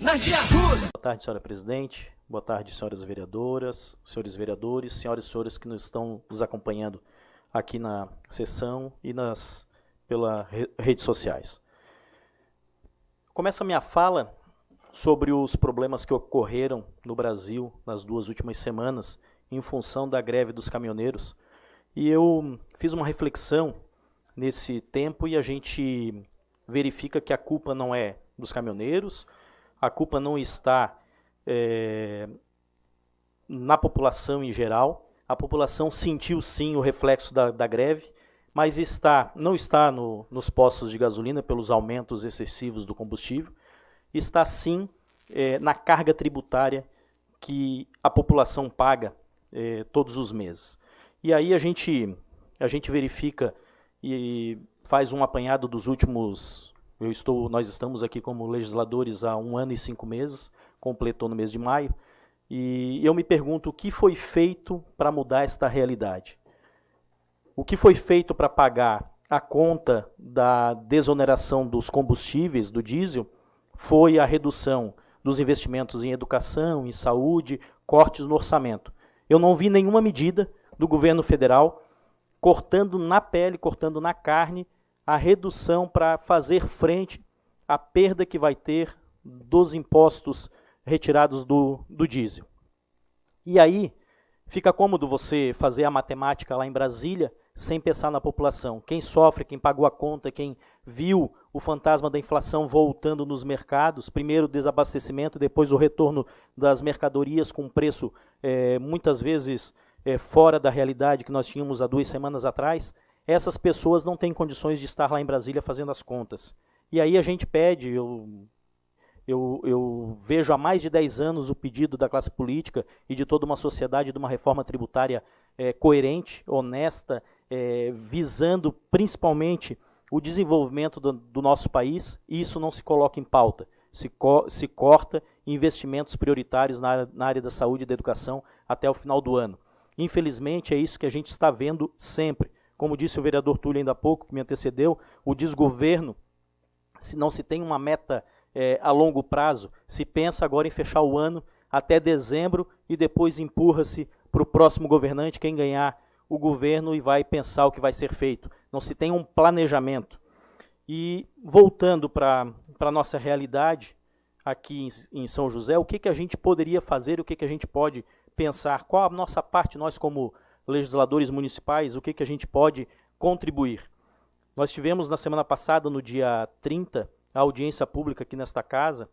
Boa tarde, senhora presidente. Boa tarde, senhoras vereadoras, senhores vereadores, senhoras e senhores que estão nos acompanhando aqui na sessão e pelas redes sociais. Começa a minha fala sobre os problemas que ocorreram no Brasil nas 2 últimas semanas em função da greve dos caminhoneiros. E eu fiz uma reflexão nesse tempo e a gente verifica que a culpa não é dos caminhoneiros, a culpa não está na população em geral. A população sentiu sim o reflexo da greve, mas não está nos postos de gasolina pelos aumentos excessivos do combustível, está sim na carga tributária que a população paga todos os meses. E aí a gente verifica e faz um apanhado dos últimos... Nós estamos aqui como legisladores há 1 ano e 5 meses, completou no mês de maio, e eu me pergunto o que foi feito para mudar esta realidade. O que foi feito para pagar a conta da desoneração dos combustíveis, do diesel, foi a redução dos investimentos em educação, em saúde, cortes no orçamento. Eu não vi nenhuma medida do governo federal cortando na pele, cortando na carne, a redução para fazer frente à perda que vai ter dos impostos retirados do diesel. E aí, fica cômodo você fazer a matemática lá em Brasília sem pensar na população. Quem sofre, quem pagou a conta, quem viu o fantasma da inflação voltando nos mercados, primeiro o desabastecimento, depois o retorno das mercadorias com preço muitas vezes fora da realidade que nós tínhamos há 2 semanas atrás. Essas pessoas não têm condições de estar lá em Brasília fazendo as contas. E aí a gente pede, eu vejo há mais de 10 anos o pedido da classe política e de toda uma sociedade de uma reforma tributária coerente, honesta, visando principalmente o desenvolvimento do nosso país, e isso não se coloca em pauta. Se corta investimentos prioritários na área da saúde e da educação até o final do ano. Infelizmente é isso que a gente está vendo sempre. Como disse o vereador Túlio ainda há pouco, que me antecedeu, o desgoverno, se não se tem uma meta a longo prazo, se pensa agora em fechar o ano até dezembro e depois empurra-se para o próximo governante, quem ganhar o governo, e vai pensar o que vai ser feito. Não se tem um planejamento. E voltando para a nossa realidade aqui em São José, o que a gente poderia fazer, o que a gente pode pensar, qual a nossa parte, nós como legisladores municipais, o que a gente pode contribuir. Nós tivemos na semana passada, no dia 30, a audiência pública aqui nesta casa,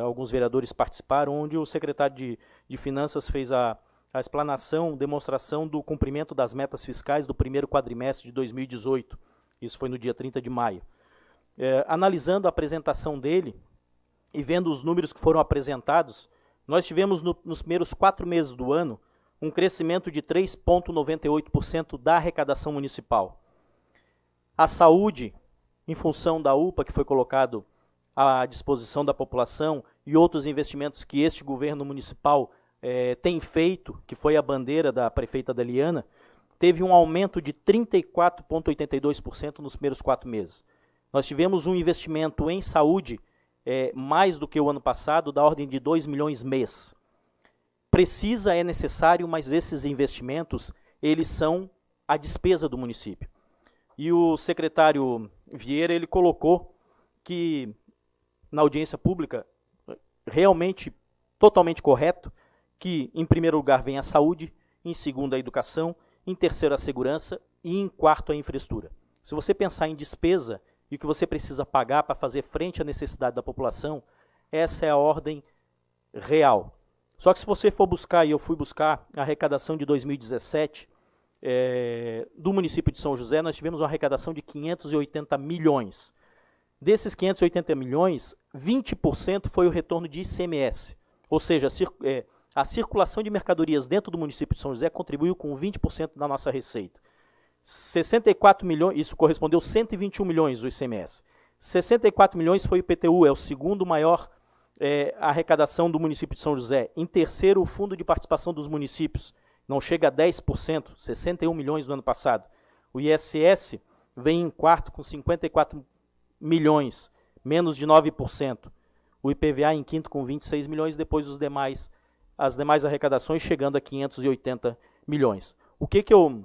alguns vereadores participaram, onde o secretário de Finanças fez a explanação, demonstração do cumprimento das metas fiscais do primeiro quadrimestre de 2018. Isso foi no dia 30 de maio. Analisando a apresentação dele e vendo os números que foram apresentados, nós tivemos nos primeiros 4 meses do ano um crescimento de 3,98% da arrecadação municipal. A saúde, em função da UPA, que foi colocado à disposição da população, e outros investimentos que este governo municipal tem feito, que foi a bandeira da prefeita Adeliana, teve um aumento de 34,82% nos primeiros 4 meses. Nós tivemos um investimento em saúde mais do que o ano passado, da ordem de 2 milhões mês. É necessário, mas esses investimentos, eles são a despesa do município. E o secretário Vieira, ele colocou que, na audiência pública, realmente, totalmente correto, que em primeiro lugar vem a saúde, em segundo a educação, em terceiro a segurança e em quarto a infraestrutura. Se você pensar em despesa e o que você precisa pagar para fazer frente à necessidade da população, essa é a ordem real. Só que se você for buscar, e eu fui buscar a arrecadação de 2017 do município de São José, nós tivemos uma arrecadação de 580 milhões. Desses 580 milhões, 20% foi o retorno de ICMS. Ou seja, a circulação de mercadorias dentro do município de São José contribuiu com 20% da nossa receita. 64 milhões, isso correspondeu a 121 milhões do ICMS. 64 milhões foi o IPTU, é o segundo maior arrecadação do município de São José. Em terceiro, o Fundo de Participação dos Municípios, não chega a 10%, 61 milhões no ano passado. O ISS vem em quarto com 54 milhões, menos de 9%. O IPVA em quinto com 26 milhões, depois as demais arrecadações chegando a 580 milhões. O que eu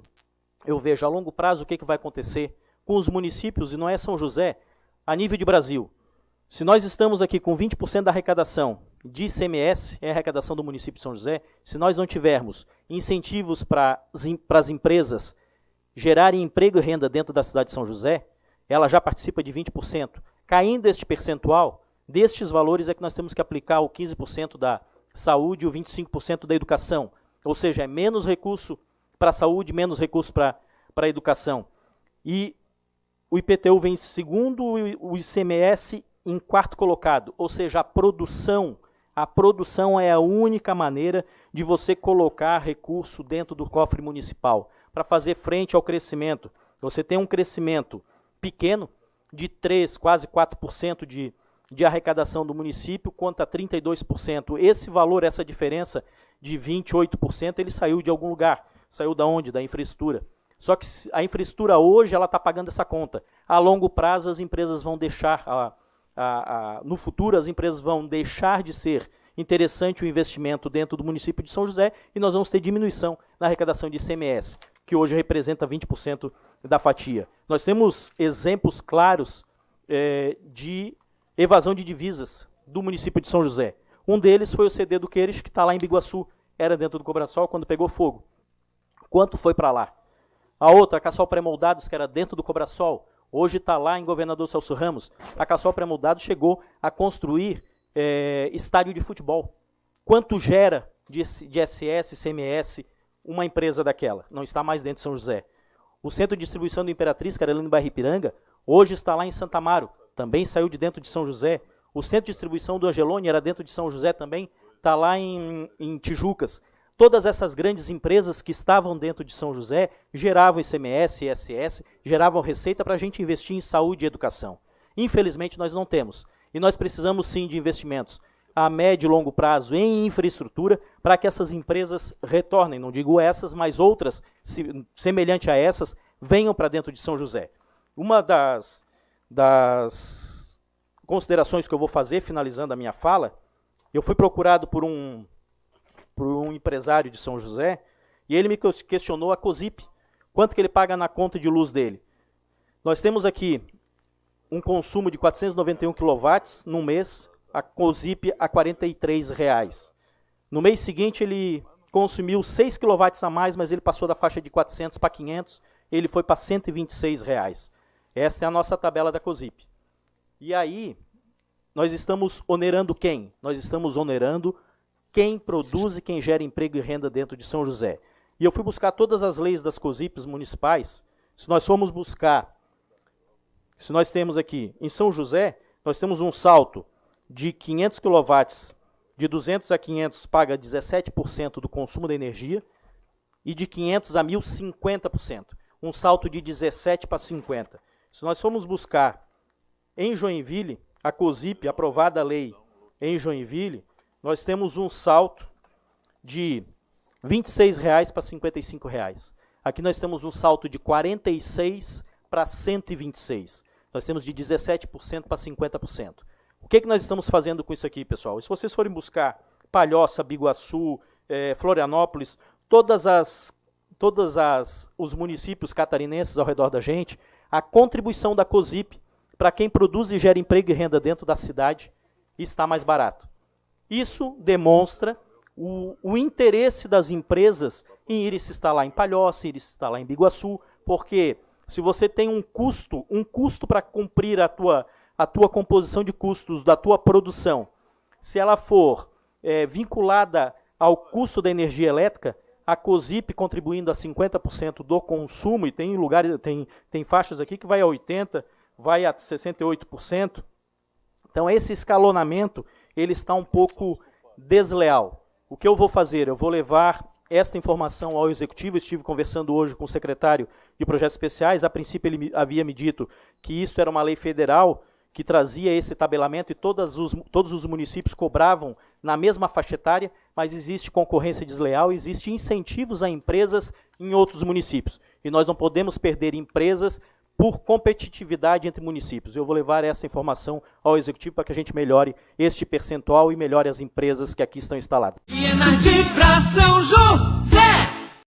vejo a longo prazo, o que vai acontecer com os municípios, e não é São José, a nível de Brasil. Se nós estamos aqui com 20% da arrecadação de ICMS, é a arrecadação do município de São José, se nós não tivermos incentivos para as empresas gerarem emprego e renda dentro da cidade de São José, ela já participa de 20%. Caindo este percentual, destes valores é que nós temos que aplicar o 15% da saúde e o 25% da educação. Ou seja, é menos recurso para a saúde, menos recurso para a educação. E o IPTU vem em segundo, o ICMS em quarto colocado. Ou seja, a produção é a única maneira de você colocar recurso dentro do cofre municipal para fazer frente ao crescimento. Você tem um crescimento pequeno de 3%, quase 4% de arrecadação do município, quanto a 32%. Esse valor, essa diferença de 28%, ele saiu de algum lugar. Saiu da onde? Da infraestrutura. Só que a infraestrutura hoje, ela está pagando essa conta. A longo prazo, as empresas vão deixar, no futuro, as empresas vão deixar de ser interessante o investimento dentro do município de São José e nós vamos ter diminuição na arrecadação de ICMS, que hoje representa 20% da fatia. Nós temos exemplos claros de evasão de divisas do município de São José. Um deles foi o CD do Queires, que está lá em Biguaçu, era dentro do Cobrasol, quando pegou fogo. Quanto foi para lá? A outra, a Cassol Pré-Moldados, que era dentro do Cobrasol, hoje está lá em Governador Celso Ramos. A Cassol Pré-Moldados chegou a construir estádio de futebol. Quanto gera de SS, CMS, uma empresa daquela? Não está mais dentro de São José. O centro de distribuição do Imperatriz, que era ali no bairro Ipiranga, hoje está lá em Santa Amaro, também saiu de dentro de São José. O centro de distribuição do Angelone era dentro de São José também, está lá em Tijucas. Todas essas grandes empresas que estavam dentro de São José geravam ICMS, ISS, geravam receita para a gente investir em saúde e educação. Infelizmente, nós não temos. E nós precisamos, sim, de investimentos a médio e longo prazo em infraestrutura para que essas empresas retornem. Não digo essas, mas outras, semelhante a essas, venham para dentro de São José. Uma das considerações que eu vou fazer, finalizando a minha fala, eu fui procurado por um empresário de São José, e ele me questionou a COSIP, quanto que ele paga na conta de luz dele. Nós temos aqui um consumo de 491 kW no mês, a COSIP a R$ 43,00. No mês seguinte ele consumiu 6 kW a mais, mas ele passou da faixa de 400 para 500, ele foi para R$ 126,00. Essa é a nossa tabela da COSIP. E aí, nós estamos onerando quem? Nós estamos onerando quem produz e quem gera emprego e renda dentro de São José. E eu fui buscar todas as leis das COSIPs municipais. Se nós formos buscar, se nós temos aqui, em São José, nós temos um salto de 500 kW, de 200 a 500 paga 17% do consumo da energia, e de 500 a 1.000, 50%. Um salto de 17 para 50%. Se nós formos buscar em Joinville, a COSIP, aprovada a lei em Joinville, nós temos um salto de R$ 26,00 para R$ 55,00. Aqui nós temos um salto de 46 para 126. Nós temos de 17% para 50%. O que nós estamos fazendo com isso aqui, pessoal? E se vocês forem buscar Palhoça, Biguaçu, Florianópolis, os municípios catarinenses ao redor da gente, a contribuição da COSIP para quem produz e gera emprego e renda dentro da cidade está mais barato. Isso demonstra o interesse das empresas em ir se instalar em Palhoça, ir se instalar em Biguaçu, porque se você tem um custo para cumprir a tua composição de custos da tua produção, se ela for vinculada ao custo da energia elétrica, a COSIP contribuindo a 50% do consumo, e tem lugares, tem faixas aqui que vai a 80%, vai a 68%. Então esse escalonamento ele está um pouco desleal. O que eu vou fazer? Eu vou levar esta informação ao executivo. Estive conversando hoje com o secretário de Projetos Especiais. A princípio ele havia me dito que isso era uma lei federal que trazia esse tabelamento e todos os municípios cobravam na mesma faixa etária, mas existe concorrência desleal, existe incentivos a empresas em outros municípios. E nós não podemos perder empresas por competitividade entre municípios. Eu vou levar essa informação ao Executivo para que a gente melhore este percentual e melhore as empresas que aqui estão instaladas. Energia pra São João.